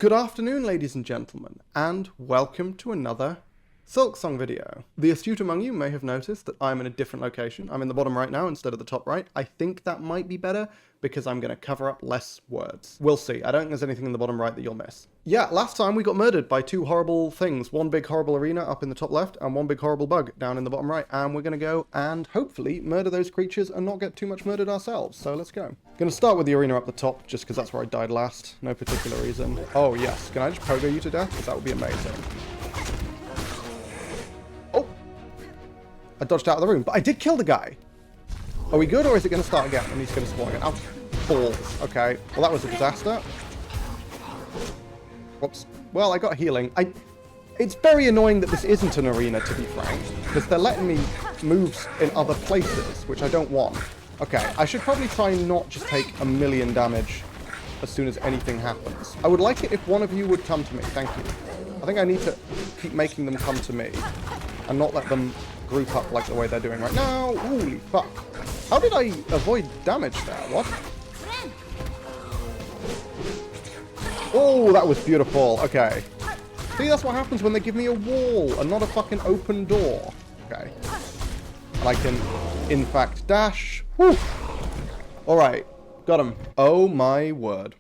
Good afternoon, ladies and gentlemen, and welcome to another Silksong video. The astute among you may have noticed that I'm in a different location. I'm in the bottom right now instead of the top right. I think that might be better because I'm going to cover up less words. We'll see. I don't think there's anything in the bottom right that you'll miss. Yeah, last time we got murdered by two horrible things. One big horrible arena up in the top left and one big horrible bug down in the bottom right. And we're going to go and hopefully murder those creatures and not get too much murdered ourselves. So let's go. Going to start with the arena up the top just because that's where I died last. No particular reason. Oh yes, can I just pogo you to death? Because that would be amazing. Oh! I dodged out of the room, but I did kill the guy. Are we good, or is it going to start again and he's going to spawn again? Oh, balls. Okay. Well, that was a disaster. Whoops. Well, I got healing. It's very annoying that this isn't an arena, to be frank, because they're letting me move in other places, which I don't want. Okay, I should probably try and not just take 1,000,000 damage as soon as anything happens. I would like it if one of you would come to me. Thank you. I think I need to keep making them come to me and not let them group up like the way they're doing right now. Holy fuck. How did I avoid damage there? What? Oh, that was beautiful. Okay. See, that's what happens when they give me a wall and not a fucking open door. Okay. And I can, in fact, dash. Whew. Alright. Got him. Oh my word.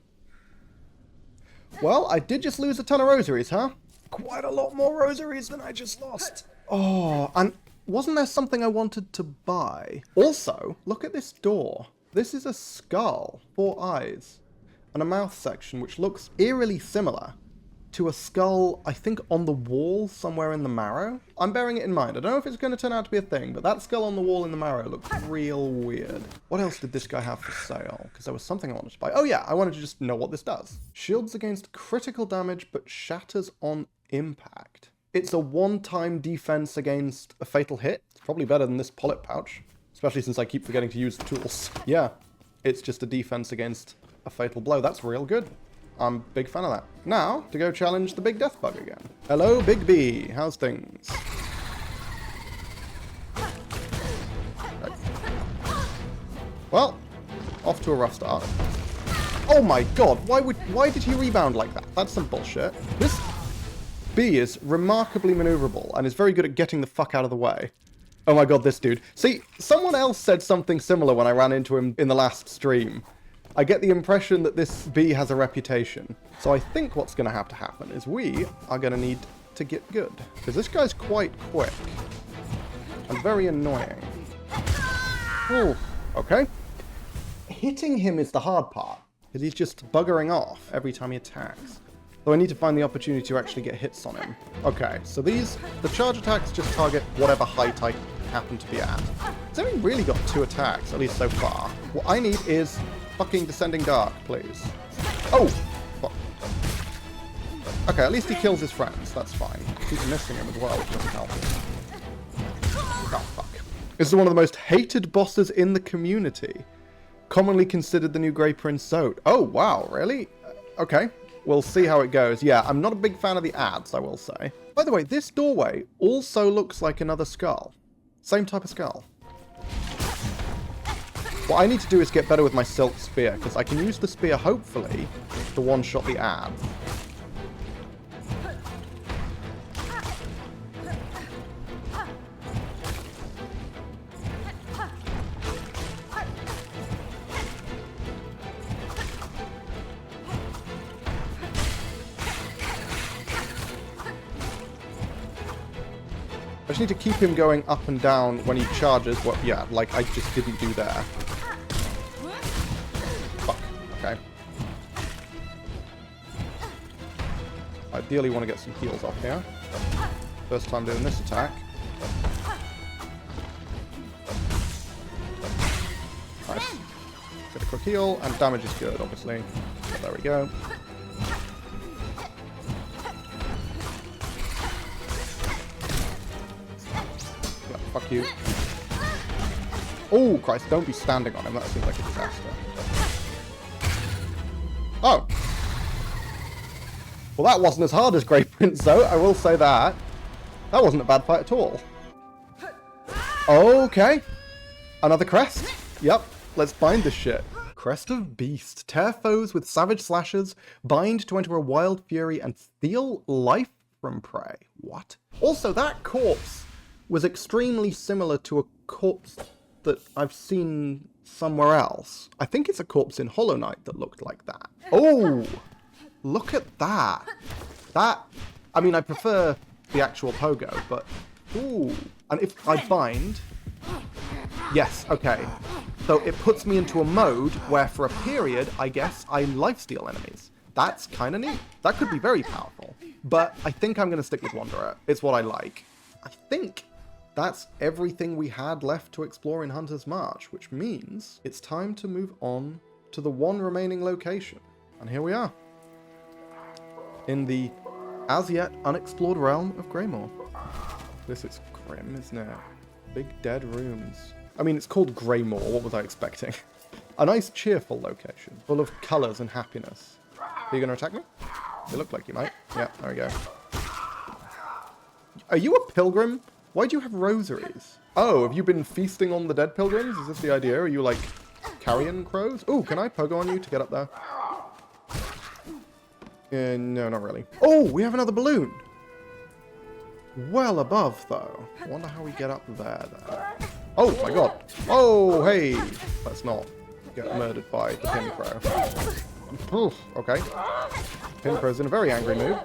Well, I did just lose a ton of rosaries, huh? Quite a lot more rosaries than I just lost. Oh, and wasn't there something I wanted to buy? Also, look at this door. This is a skull, 4 eyes, and a mouth section, which looks eerily similar to a skull, I think, on the wall somewhere in the marrow. I'm bearing it in mind. I don't know if it's going to turn out to be a thing, but that skull on the wall in the marrow looks real weird. What else did this guy have for sale? Because there was something I wanted to buy. Oh yeah, I wanted to just know what this does. Shields against critical damage, but shatters on impact. It's a one-time defense against a fatal hit. It's probably better than this polyp pouch, especially since I keep forgetting to use the tools. Yeah, it's just a defense against a fatal blow. That's real good. I'm a big fan of that. Now, to go challenge the big death bug again. Hello, Big B. How's things? Okay. Well, off to a rough start. Oh my god, why did he rebound like that? That's some bullshit. This B is remarkably maneuverable and is very good at getting the fuck out of the way. Oh my god, this dude. See, someone else said something similar when I ran into him in the last stream. I get the impression that this B has a reputation. So I think what's going to have to happen is we are going to need to get good. Because this guy's quite quick. And very annoying. Ooh, okay. Hitting him is the hard part. Because he's just buggering off every time he attacks. Though I need to find the opportunity to actually get hits on him. Okay, so the charge attacks just target whatever height I happen to be at. It's only really got 2 attacks, at least so far. What I need is fucking Descending Dark, please. Oh! Fuck. Okay, at least he kills his friends. That's fine. He's missing him as well, which doesn't help. Oh, fuck. This is one of the most hated bosses in the community. Commonly considered the new Grey Prince Zode. Oh, wow, really? Okay. We'll see how it goes. Yeah, I'm not a big fan of the ads, I will say. By the way, this doorway also looks like another skull. Same type of skull. What I need to do is get better with my Silk Spear, because I can use the spear, hopefully, to one-shot the ad. I just need to keep him going up and down when he charges. Well, yeah, like I just didn't do there. Fuck. Okay. Ideally want to get some heals off here. First time doing this attack. Nice. Get a quick heal, and damage is good, obviously. So there we go. Fuck you. Oh, Christ, don't be standing on him. That seems like a disaster. Oh. Well, that wasn't as hard as Grey Prince, though. I will say that. That wasn't a bad fight at all. Okay. Another crest? Yep. Let's bind this shit. Crest of Beast. Tear foes with savage slashes, bind to enter a wild fury, and steal life from prey. What? Also, that corpse was extremely similar to a corpse that I've seen somewhere else. I think it's a corpse in Hollow Knight that looked like that. Oh! Look at that. I mean, I prefer the actual pogo, but... Ooh. And if I bind... Yes, okay. So it puts me into a mode where for a period, I guess, I lifesteal enemies. That's kind of neat. That could be very powerful. But I think I'm going to stick with Wanderer. It's what I like. I think that's everything we had left to explore in Hunter's March, which means it's time to move on to the one remaining location. And here we are. In the as yet unexplored realm of Greymoor. This is grim, isn't it? Big dead rooms. I mean, it's called Greymoor. What was I expecting? A nice, cheerful location, full of colours and happiness. Are you going to attack me? You look like you might. Yeah, there we go. Are you a pilgrim? Why do you have rosaries? Oh, have you been feasting on the dead pilgrims? Is this the idea? Are you like carrion crows? Ooh, can I pogo on you to get up there? No, not really. Oh, we have another balloon. Well above, though. I wonder how we get up there, then. Oh, my God. Oh, hey. Let's not get murdered by the pin crow. Oof, okay. Pin crow's in a very angry mood.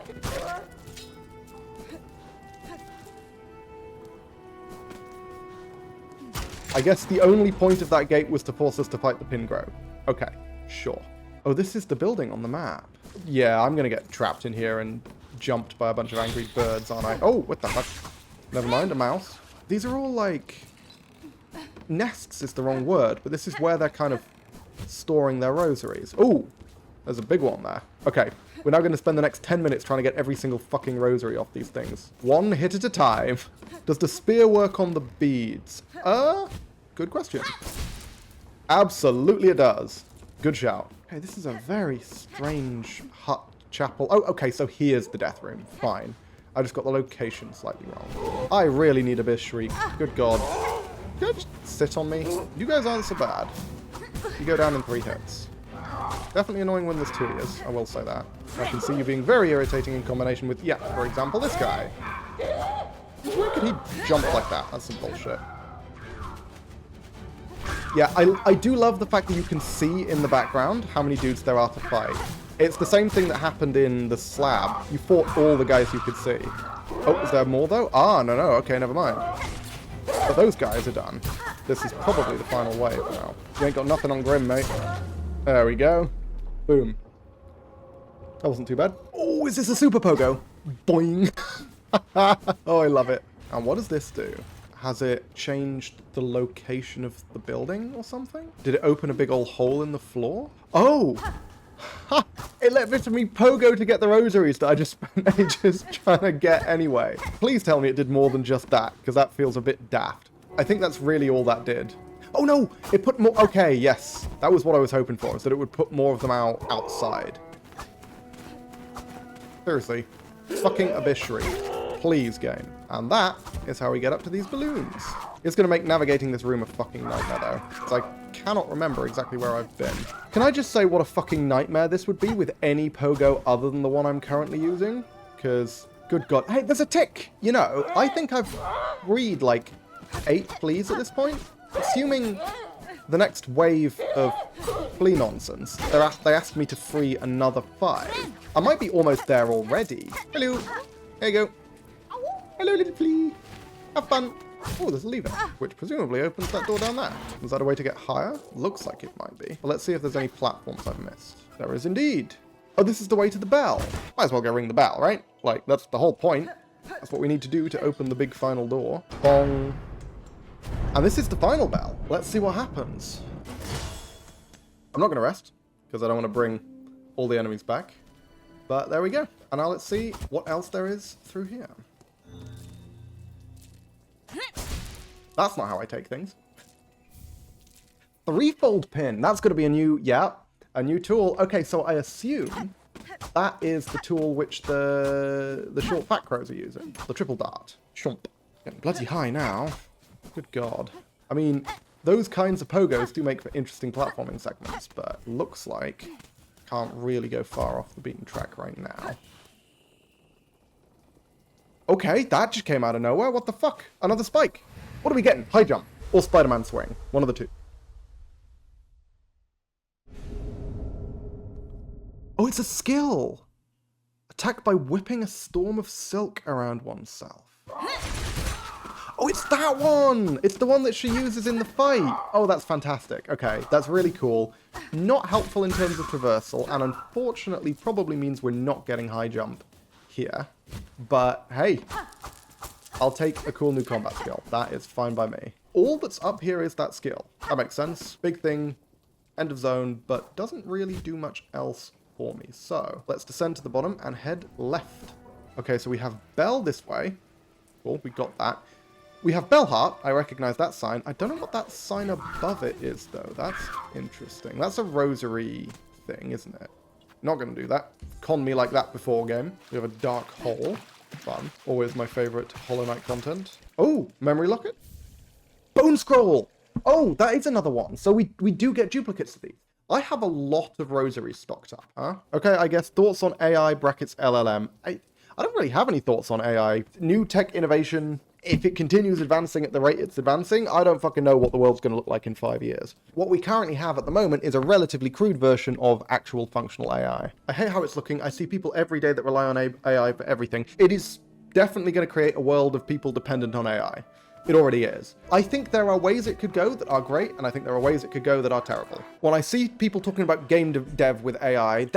I guess the only point of that gate was to force us to fight the pin crow. Okay, sure. Oh, this is the building on the map. Yeah, I'm gonna get trapped in here and jumped by a bunch of angry birds, aren't I? Oh, what the fuck? Never mind, a mouse. These are all like... Nests is the wrong word, but this is where they're kind of storing their rosaries. Oh, there's a big one there. Okay, we're now going to spend the next 10 minutes trying to get every single fucking rosary off these things. One hit at a time. Does the spear work on the beads? Good question. Absolutely it does. Good shout. Okay, this is a very strange hut chapel. Oh, okay, so here's the death room. Fine. I just got the location slightly wrong. I really need a Abyss Shriek. Good God. You guys just sit on me? You guys aren't so bad. You go down in 3 hits. Definitely annoying when there's 2 ears, I will say that. I can see you being very irritating in combination with, yeah, for example, this guy. Why could he jump like that? That's some bullshit. Yeah, I do love the fact that you can see in the background how many dudes there are to fight. It's the same thing that happened in the slab. You fought all the guys you could see. Oh, is there more though? Ah, no, okay, never mind. But those guys are done. This is probably the final wave now. You ain't got nothing on Grim, mate. There we go. Boom. That wasn't too bad. Oh, is this a super pogo? Boing. Oh, I love it. And what does this do? Has it changed the location of the building or something? Did it open a big old hole in the floor? Oh! Ha! It let me pogo to get the rosaries that I just spent ages trying to get anyway. Please tell me it did more than just that, because that feels a bit daft. I think that's really all that did. Oh no! It put more... Okay, yes. That was what I was hoping for, is that it would put more of them outside. Seriously. Fucking Abyss Shriek. Please, game. And that is how we get up to these balloons. It's going to make navigating this room a fucking nightmare, though, because I cannot remember exactly where I've been. Can I just say what a fucking nightmare this would be with any pogo other than the one I'm currently using? Because, good God. Hey, there's a tick! You know, I think I've freed, like, 8 fleas at this point. Assuming the next wave of flea nonsense, they asked me to free another 5. I might be almost there already. Hello. There you go. Hello, little flea. Have fun. Oh, there's a lever, which presumably opens that door down there. Is that a way to get higher? Looks like it might be. Well, let's see if there's any platforms I've missed. There is indeed. Oh, this is the way to the bell. Might as well go ring the bell, right? Like, that's the whole point. That's what we need to do to open the big final door. Bong. And this is the final bell. Let's see what happens. I'm not going to rest, because I don't want to bring all the enemies back. But there we go. And now let's see what else there is through here. That's not how I take things. Threefold pin. That's going to be a new, a new tool. Okay, so I assume that is the tool which the short fat crows are using. The triple dart. Chomp. Getting bloody high now. Good God. I mean, Those kinds of pogos do make for interesting platforming segments, but looks like can't really go far off the beaten track right now. Okay, that just came out of nowhere. What the fuck? Another spike. What are we getting? High jump or Spider-Man swing? One of the two. Oh, it's a skill. Attack by whipping a storm of silk around oneself. Oh, it's that one! It's the one that she uses in the fight! Oh, that's fantastic. Okay, that's really cool. Not helpful in terms of traversal, and unfortunately probably means we're not getting high jump here. But, hey, I'll take a cool new combat skill. That is fine by me. All that's up here is that skill. That makes sense. Big thing, end of zone, but doesn't really do much else for me. So, let's descend to the bottom and head left. Okay, so we have Bell this way. Cool, we got that. We have Bellheart. I recognize that sign. I don't know what that sign above it is, though. That's interesting. That's a rosary thing, isn't it? Not going to do that. Con me like that before game. We have a dark hole. Fun. Always my favorite Hollow Knight content. Oh, memory locket. Bone scroll. Oh, that is another one. So we do get duplicates of these. I have a lot of rosaries stocked up, huh? Okay, I guess thoughts on AI brackets LLM. I don't really have any thoughts on AI. New tech innovation. If it continues advancing at the rate it's advancing, I don't fucking know what the world's going to look like in 5 years. What we currently have at the moment is a relatively crude version of actual functional AI. I hate how it's looking. I see people every day that rely on AI for everything. It is definitely going to create a world of people dependent on AI. It already is. I think there are ways it could go that are great, and I think there are ways it could go that are terrible. When I see people talking about game dev with AI,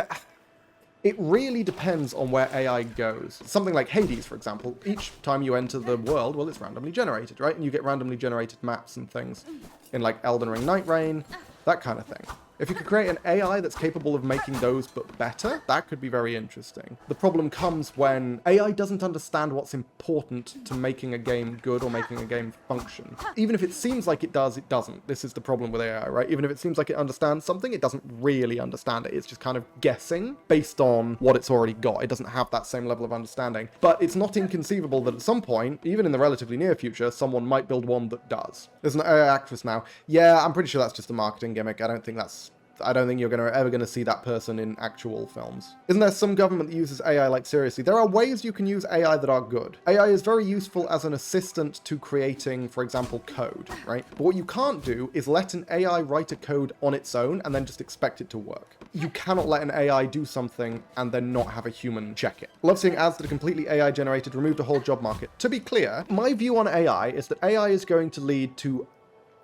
it really depends on where AI goes. Something like Hades, for example, each time you enter the world, well, it's randomly generated, right? And you get randomly generated maps and things in like Elden Ring, Night Rain, that kind of thing. If you could create an AI that's capable of making those but better, that could be very interesting. The problem comes when AI doesn't understand what's important to making a game good or making a game function. Even if it seems like it does, it doesn't. This is the problem with AI, right? Even if it seems like it understands something, it doesn't really understand it. It's just kind of guessing based on what it's already got. It doesn't have that same level of understanding. But it's not inconceivable that at some point, even in the relatively near future, someone might build one that does. There's an AI actress now. Yeah, I'm pretty sure that's just a marketing gimmick. I don't think you're ever going to see that person in actual films. Isn't there some government that uses AI like seriously? There are ways you can use AI that are good. AI is very useful as an assistant to creating, for example, code, right? But what you can't do is let an AI write a code on its own and then just expect it to work. You cannot let an AI do something and then not have a human check it. Love seeing ads that are completely AI generated, removed a whole job market. To be clear, my view on AI is that AI is going to lead to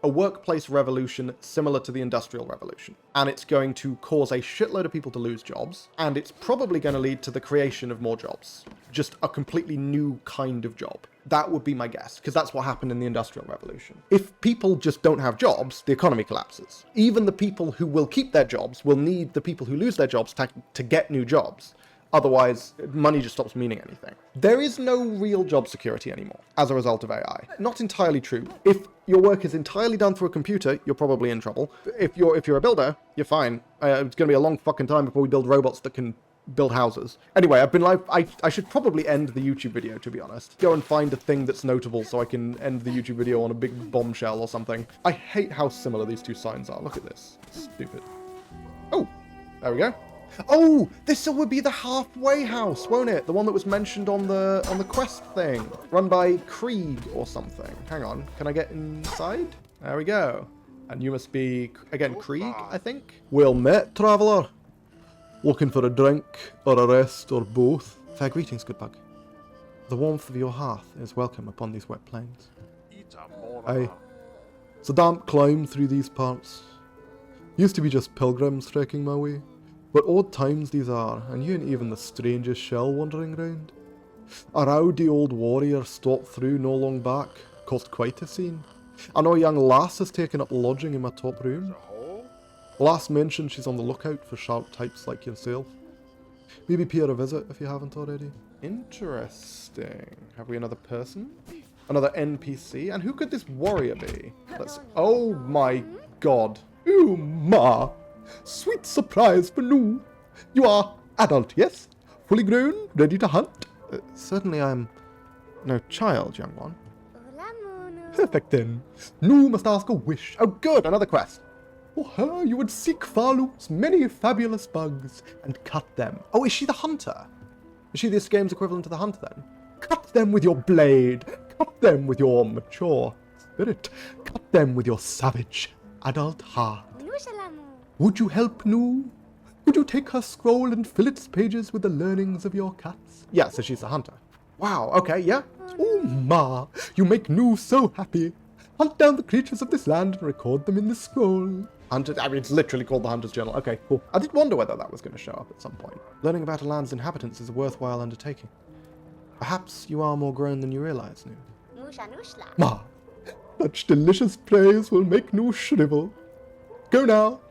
a workplace revolution similar to the Industrial Revolution. And it's going to cause a shitload of people to lose jobs, and it's probably going to lead to the creation of more jobs. Just a completely new kind of job. That would be my guess, because that's what happened in the Industrial Revolution. If people just don't have jobs, the economy collapses. Even the people who will keep their jobs will need the people who lose their jobs to get new jobs. Otherwise, money just stops meaning anything. There is no real job security anymore as a result of AI. Not entirely true. If your work is entirely done through a computer, you're probably in trouble. If you're a builder, you're fine. It's going to be a long fucking time before we build robots that can build houses. Anyway, I've been like, I should probably end the YouTube video, to be honest. Go and find a thing that's notable so I can end the YouTube video on a big bombshell or something. I hate how similar these two signs are. Look at this. Stupid. Oh, there we go. Oh, this would be the halfway house, won't it? The one that was mentioned on the quest thing, run by Krieg or something. Hang on, can I get inside? There we go. And you must be, again, Krieg, I think? Well met, traveller. Looking for a drink, or a rest, or both? Fair greetings, good bug. The warmth of your hearth is welcome upon these wet plains. Aye. It's a damp climb through these parts. Used to be just pilgrims trekking my way. But odd times these are, and you ain't even the strangest shell wandering round. A rowdy old warrior stopped through no long back, caused quite a scene. I know a young lass has taken up lodging in my top room. Lass mentioned she's on the lookout for sharp types like yourself. Maybe pay her a visit if you haven't already. Interesting. Have we another person? Another NPC? And who could this warrior be? Oh my god. Ooh, ma. Sweet surprise for new. You are adult, yes? Fully grown, ready to hunt? Certainly I'm no child, young one. Perfect then. Nu must ask a wish. Oh good, another quest. For her you would seek Farloop's many fabulous bugs and cut them. Oh, is she the hunter? Is she this game's equivalent to the hunter then? Cut them with your blade. Cut them with your mature spirit. Cut them with your savage adult heart. Would you help Nu? Would you take her scroll and fill its pages with the learnings of your cats? Yeah, so she's a hunter. Wow, okay, yeah. Oh, Ma, you make Nu so happy. Hunt down the creatures of this land and record them in the scroll. Hunter, I mean, it's literally called the Hunter's Journal. Okay, cool. I did wonder whether that was going to show up at some point. Learning about a land's inhabitants is a worthwhile undertaking. Perhaps you are more grown than you realize, Nu. Ma, such delicious praise will make Nu shrivel. Go now,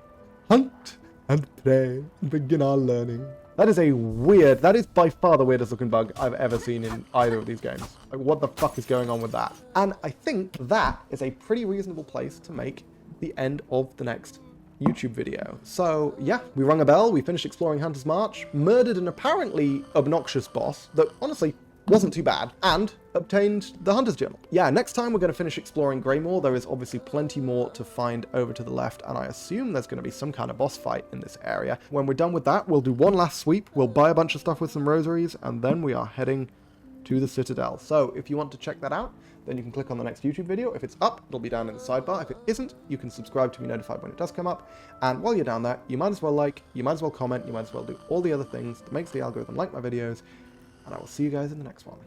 hunt and pray and begin our learning. That is by far the weirdest looking bug I've ever seen in either of these games. Like, what the fuck is going on with that? And I think that is a pretty reasonable place to make the end of the next YouTube video. So yeah, we rung a bell, we finished exploring Hunter's March, murdered an apparently obnoxious boss that honestly wasn't too bad, and obtained the Hunter's Journal. Yeah, next time we're going to finish exploring Greymoor. There is obviously plenty more to find over to the left, and I assume there's going to be some kind of boss fight in this area. When we're done with that, we'll do one last sweep, we'll buy a bunch of stuff with some rosaries, and then we are heading to the Citadel. So if you want to check that out, then you can click on the next YouTube video. If it's up, it'll be down in the sidebar. If it isn't, you can subscribe to be notified when it does come up. And while you're down there, you might as well like, you might as well comment, you might as well do all the other things that makes the algorithm like my videos. And I will see you guys in the next one.